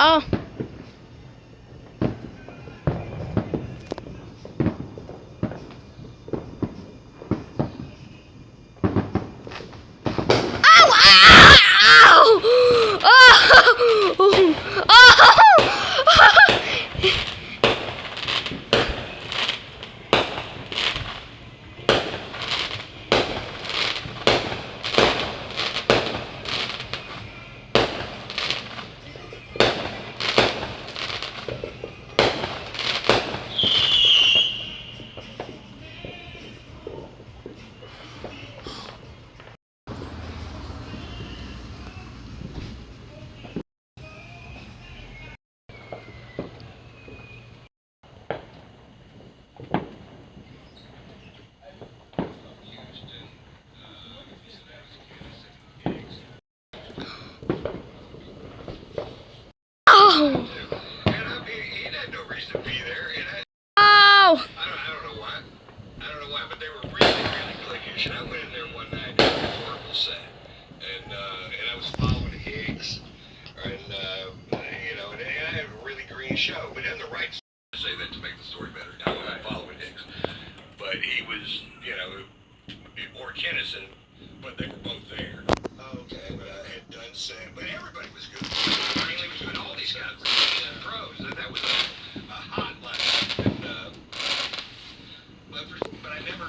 Oh. Oh. He had no reason to be there. Oh. I don't know why. I don't know why, but they were really, really cliquish. And I went in there one night before it was set, and I was following Higgs, and and I had a really green show, but in the right to say that to make the story better. I wasn't following Higgs, but he was, or Kennison, but they were both there. Okay, but I had done said, but everybody was good. Mainly was good. All these guys were pros. That was a hot line, and but I never.